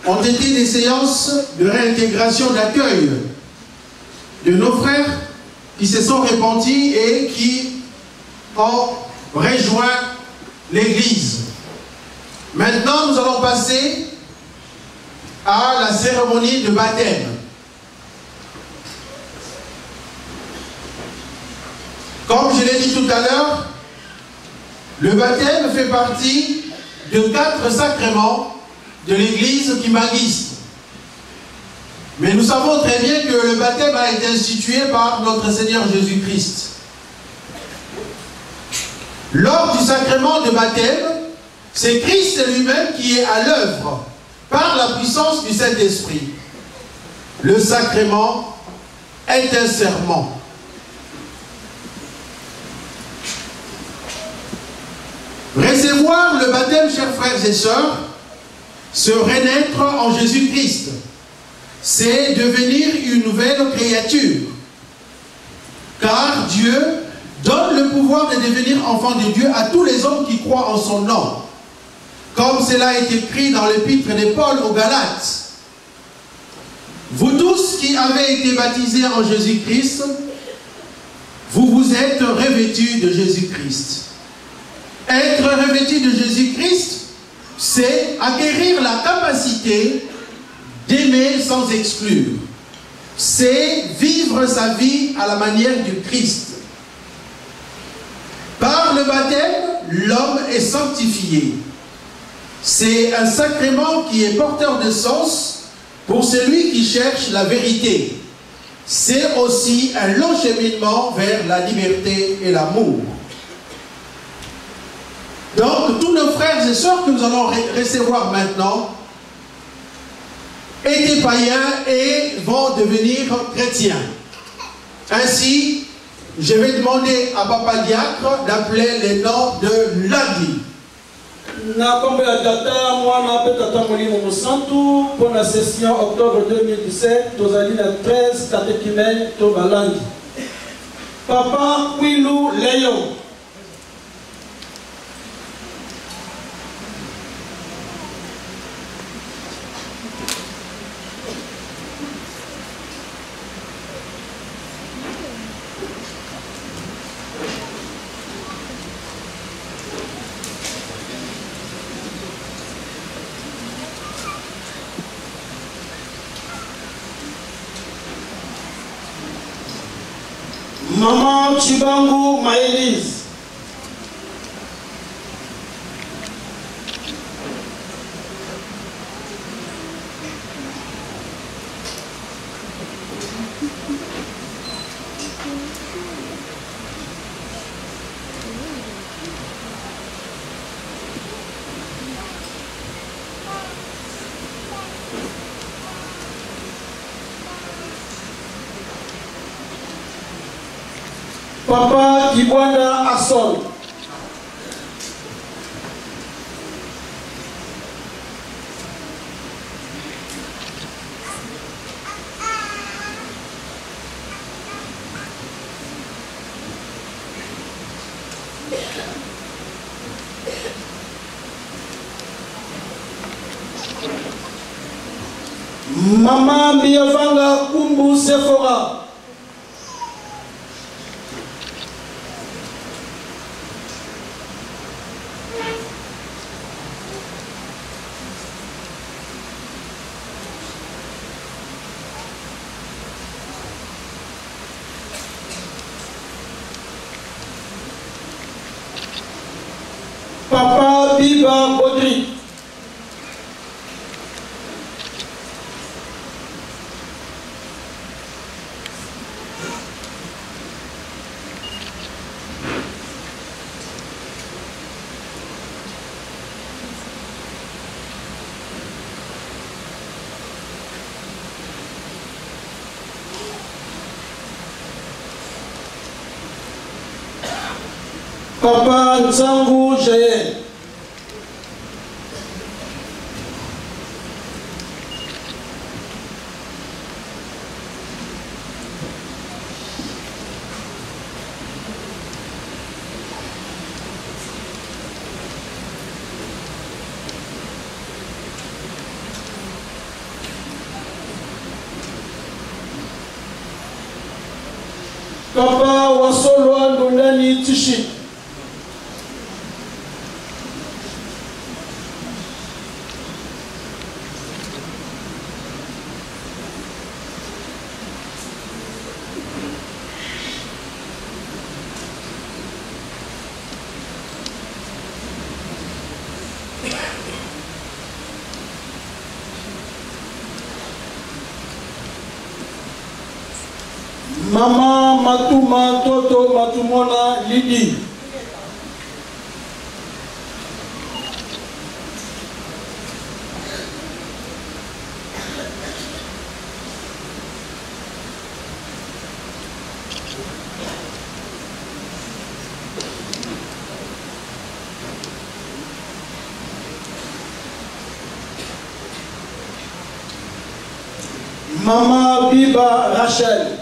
ont été des séances de réintégration, d'accueil de nos frères qui se sont repentis et qui ont rejoint l'Église. Maintenant, nous allons passer à la cérémonie de baptême. Comme je l'ai dit tout à l'heure, le baptême fait partie de 4 sacrements de l'Église kimbanguiste. Mais nous savons très bien que le baptême a été institué par notre Seigneur Jésus-Christ. Lors du sacrement de baptême, c'est Christ lui-même qui est à l'œuvre par la puissance du Saint-Esprit. Le sacrement est un serment. Recevoir le baptême, chers frères et sœurs, se renaître en Jésus-Christ, c'est devenir une nouvelle créature. Car Dieu donne le pouvoir de devenir enfant de Dieu à tous les hommes qui croient en son nom. Comme cela est écrit dans l'épître de Paul aux Galates. Vous tous qui avez été baptisés en Jésus-Christ, vous vous êtes revêtus de Jésus-Christ. Être revêtu de Jésus-Christ, c'est acquérir la capacité d'aimer sans exclure. C'est vivre sa vie à la manière du Christ. Par le baptême, l'homme est sanctifié. C'est un sacrement qui est porteur de sens pour celui qui cherche la vérité. C'est aussi un long cheminement vers la liberté et l'amour. Donc, tous nos frères et sœurs que nous allons recevoir maintenant étaient païens et vont devenir chrétiens. Ainsi, je vais demander à Papa Diacre d'appeler les noms de lundi. Na kombe ya tata mwana pe tata molimo mosantu pour la session octobre 2017 tozali na 13 catéchumènes to balangi. Papa Kwilu Léon. Maman Chibangu Maëlys. Papa Kibwana Asson. Maman Biavanga Kumbu Sephora. Papa Biba Baudry. Papa Nzangu Jael. Papa Wasolwa Ndondani Tishi. Mama Matuma Toto Matumona Lidi. Mama Biba Rachel.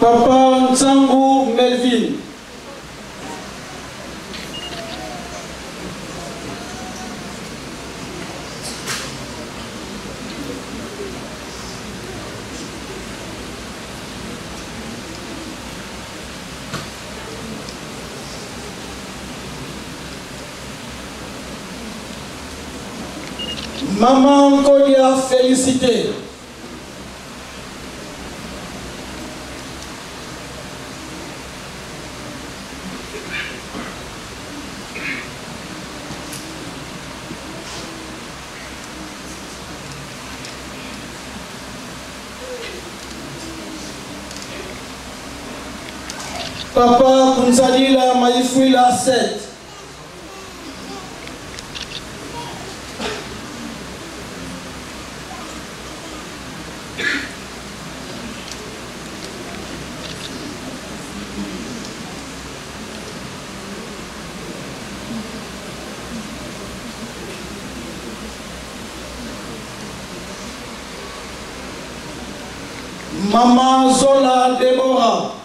Papa Nsangu Melvin. Maman Kodia Félicité. Papa Kunzalila Maïfouila 7. Maman Zola Deborah.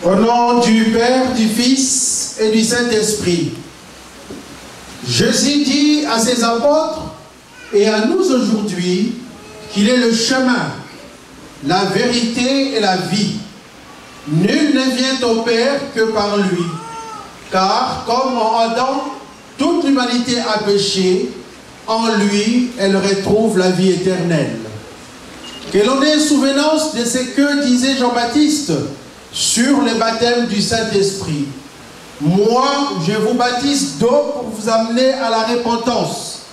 Au nom du Père, du Fils et du Saint-Esprit, Jésus dit à ses apôtres et à nous aujourd'hui qu'il est le chemin, la vérité et la vie. Nul ne vient au Père que par lui. Car comme en Adam, toute l'humanité a péché, en lui, elle retrouve la vie éternelle. Que l'on ait souvenance de ce que disait Jean-Baptiste sur le baptême du Saint-Esprit. Moi, je vous baptise d'eau pour vous amener à la repentance.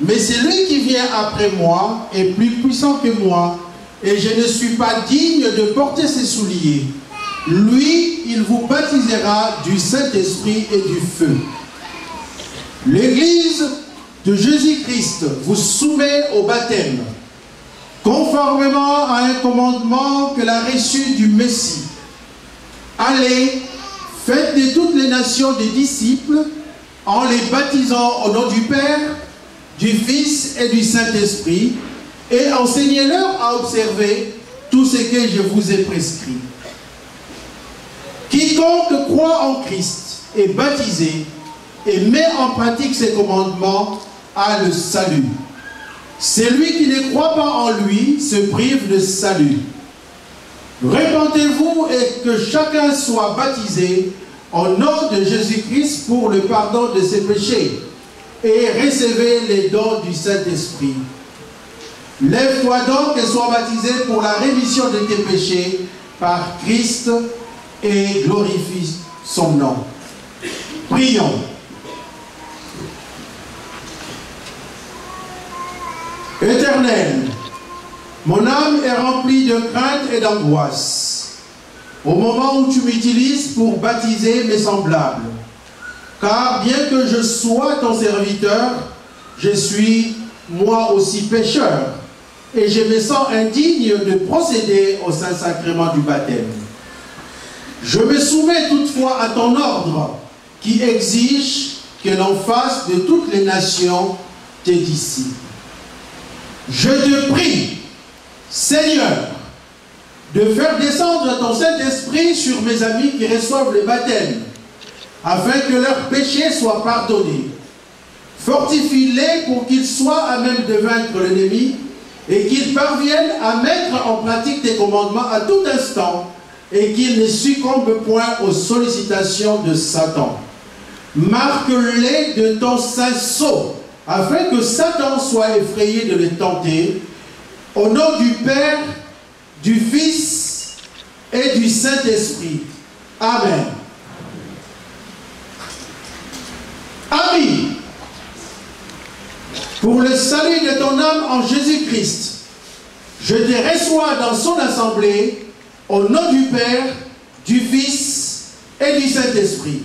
Mais celui qui vient après moi est plus puissant que moi, et je ne suis pas digne de porter ses souliers. Lui, il vous baptisera du Saint-Esprit et du feu. L'Église de Jésus-Christ vous soumet au baptême, conformément à un commandement qu'elle a reçu du Messie. Allez, faites de toutes les nations des disciples, en les baptisant au nom du Père, du Fils et du Saint-Esprit, et enseignez-leur à observer tout ce que je vous ai prescrit. Quiconque croit en Christ est baptisé et met en pratique ses commandements a le salut. Celui qui ne croit pas en lui se prive de salut. Répentez-vous et que chacun soit baptisé au nom de Jésus-Christ pour le pardon de ses péchés et recevez les dons du Saint-Esprit. Lève-toi donc et sois baptisé pour la rémission de tes péchés par Christ et glorifie son nom. Prions. Éternel, Mon âme est remplie de crainte et d'angoisse au moment où tu m'utilises pour baptiser mes semblables. Car bien que je sois ton serviteur, je suis moi aussi pécheur, et je me sens indigne de procéder au Saint-Sacrement du baptême. Je me soumets toutefois à ton ordre, qui exige que l'on fasse de toutes les nations tes disciples. Je te prie, Seigneur, de faire descendre ton Saint-Esprit sur mes amis qui reçoivent le baptême, afin que leurs péchés soient pardonnés. Fortifie-les pour qu'ils soient à même de vaincre l'ennemi et qu'ils parviennent à mettre en pratique tes commandements à tout instant et qu'ils ne succombent point aux sollicitations de Satan. Marque-les de ton saint sceau, afin que Satan soit effrayé de les tenter. Au nom du Père, du Fils et du Saint-Esprit. Amen. Amis, pour le salut de ton âme en Jésus-Christ, je te reçois dans son assemblée, au nom du Père, du Fils et du Saint-Esprit.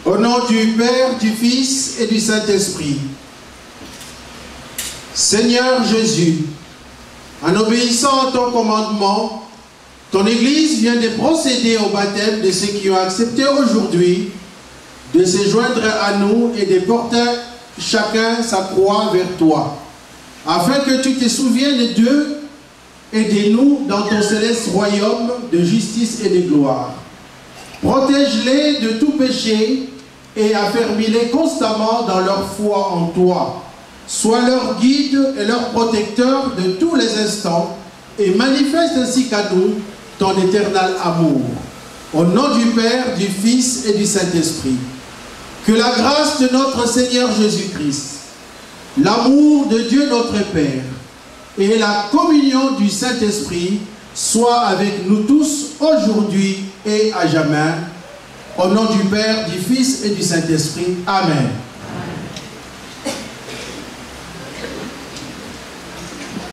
Au nom du Père, du Fils et du Saint-Esprit. Seigneur Jésus, en obéissant à ton commandement, ton Église vient de procéder au baptême de ceux qui ont accepté aujourd'hui de se joindre à nous et de porter chacun sa croix vers toi, afin que tu te souviennes d'eux et de nous dans ton céleste royaume de justice et de gloire. Protège-les de tout péché et affermis-les constamment dans leur foi en toi. Sois leur guide et leur protecteur de tous les instants et manifeste ainsi qu'à nous ton éternel amour. Au nom du Père, du Fils et du Saint-Esprit, que la grâce de notre Seigneur Jésus-Christ, l'amour de Dieu notre Père et la communion du Saint-Esprit soient avec nous tous aujourd'hui et à jamais. Au nom du Père, du Fils et du Saint-Esprit. Amen.